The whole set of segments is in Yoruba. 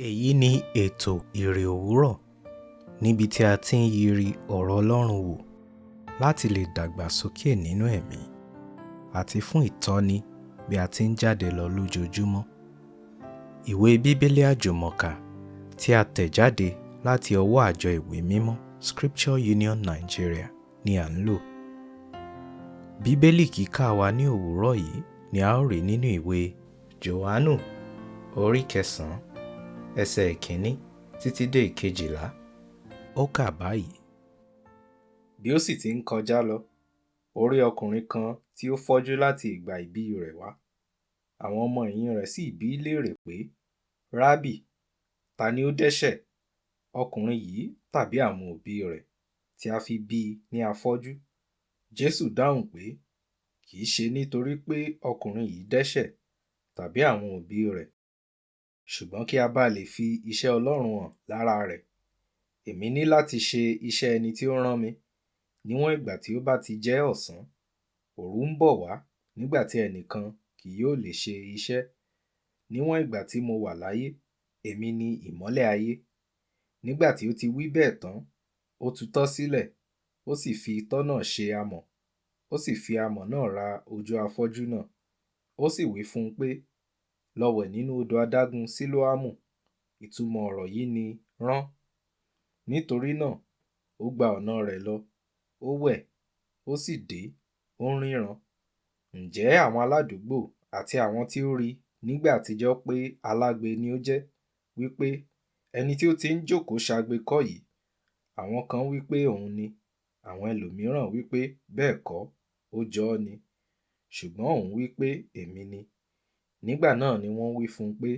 Èyí ni ètò Iri Owuro níbi tí a ti ń yiri ọ̀rọ̀ Ọlọ́run wò láti lè dàgbà sókè nínú ẹ̀mí àti fún ìtọ́ni bí a ti ń jáde lọ lójoojúmọ́. Ìwé Bíbélì Àjùmọ tí a tẹ̀ jáde láti ọwọ́ àjọ ìwé mímọ́ Scripture Union Nigeria ni à ń lò. Bíbélì kíkà wa ní òwúrọ̀ yìí ni a ó rí nínú ìwé Jòhánù orí 9 ẹsẹ̀ 1 títí dé 12. Ó kà báyìí: Bí ó sì ti ń kọjá lọ, ó rí ọkùnrin kan tí ó fọ́jú láti ìgbà ìbí rẹ̀ wá. Àwọn ọmọ ẹ̀yìn rẹ̀ sì bi í léèrè pé, Rábì, ta ni ó dẹ́ṣẹ̀, ọkùnrin yìí tàbí àwọn òbí rẹ̀, tí a fi bí i ní afọ́jú? Jésù dáhùn pé, kì í ṣe nítorí pé ọkùnrin yìí dẹ́ṣẹ̀ tàbí àwọn òbí rẹ̀, ṣùgbọ́n kí a bá lè fi iṣẹ́ Ọlọ́run hàn lára rẹ̀. Èmi ní láti ṣe iṣẹ́ ẹni tí ó rán mi. Níwọ̀n ìgbà tí ó bá ti jẹ́ ọ̀sán, òru ń bọ̀ wá nígbà tí ẹnìkan kì yóò lè ṣe iṣẹ́. Níwọ̀n ìgbà tí mo wà láyé, èmi ni ìmọ́lẹ̀ ayé. Nígbà tí ó ti wí bẹ́ẹ̀ tán, ó tutọ́ sílẹ̀, ó sì fi itọ́ náà ṣe amọ̀, ó sì fi amọ̀ náà ra ojú afọ́jú náà. Ó sì wí fún un pé, lọ wẹ̀ nínú odò adágún Sílóámù. Ìtumọ̀ ọ̀rọ̀ yìí ni rán. Nítorí náà, ó gba ọ̀nà rẹ̀ lọ, ó wẹ̀, ó sì dé, ó ń ríran. Ǹjẹ́ àwọn aládùúgbò àti àwọn tí ó rí nígbà àtijọ́ pé alágbe ni ó jẹ́, wípé, ẹni tí ó ti ń jókòó ṣagbe kọ́ yìí? Àwọn kan wípé òun ni, àwọn ẹlòmíràn wípé bẹ́ẹ̀ kọ́, ó jọ ọ́ ni. Ṣùgbọ́n òun wípé èmi ni. Nígbà náà ni wọ́n wí fún un pé,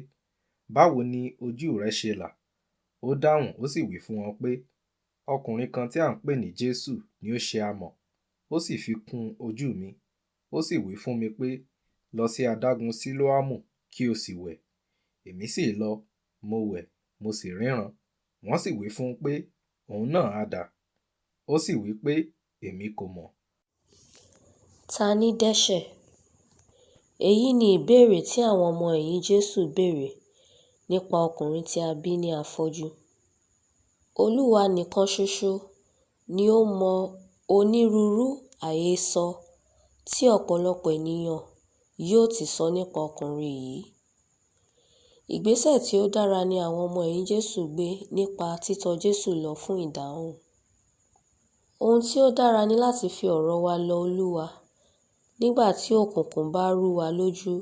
báwo ni ojú rẹ ṣe là? Ó dáhùn, ó sì wí fún wọn pé, ọkùnrin kan tí à ń pè ní Jésù ni ó ṣe amọ̀, ó sì fi kún ojú mi. Ó sì wí fún mi pé, lọ sí adágún Sílóámù kí o sì wẹ̀. Èmi sì lọ, mo wẹ̀, mo sì ríran. Wọ́n sì wí fún un pé, òun náà ha dà? Ó sì wí pé, èmi kò mọ̀. Taní dẹ́ṣẹ̀? Èyí ni ìbéèrè tí àwọn ọmọ ẹ̀yìn Jésù béèrè nípa ọkùnrin tí a bí ní afọ́jú. Olúwa nìkan ṣoṣo ni ó mọ onírúurú àhesọ tí ọ̀pọ̀lọpọ̀ ènìyàn yóò ti sọ nípa ọkùnrin yìí. Ìgbésẹ̀ tí ó dára ni àwọn ọmọ ẹ̀yìn Jésù gbé nípa títọ̀ Jésù lọ fún ìdáhùn. Ohun tí ó dára ni láti fi ọ̀rọ̀ wa lọ Olúwa nígbà tí òkùnkùn bá rú wa lójú,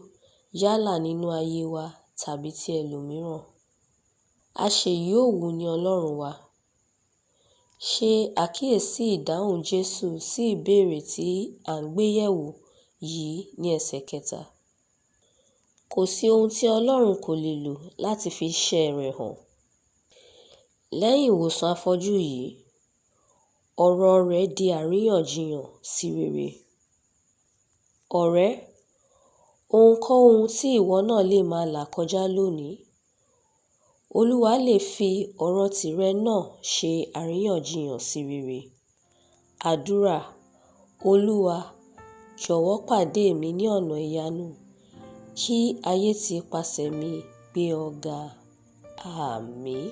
yálà nínú ayé wa tàbí ti ẹlòmíràn. Aṣèyí ò wù ní Ọlọ́run wa. Ṣe àkíyèsí ìdáhùn Jésù sí ìbéèrè tí à ń gbé yẹ̀wò yìí ní ẹsẹ̀ 3. Kò sí ohun tí Ọlọ́run kò lè lò láti fi iṣẹ́ rẹ̀ hàn. Lẹ́yìn ìwòsàn afọ́jú yìí, ọ̀rọ̀ rẹ̀ di àríyànjiyàn sí rere. Ọ̀rẹ́, ohunkóhun tí ìwọ náà lè máa là kọjá lónìí, Olúwa lè fi ọ̀rọ̀ tìrẹ náà ṣe àríyànjiyàn sí rere. Àdúrà: Olúwa, jọ̀wọ́ pàdé mi ní ọ̀nà ìyanu, kí ayé ti ipasẹ̀ mi gbé ọ ga. Àmín.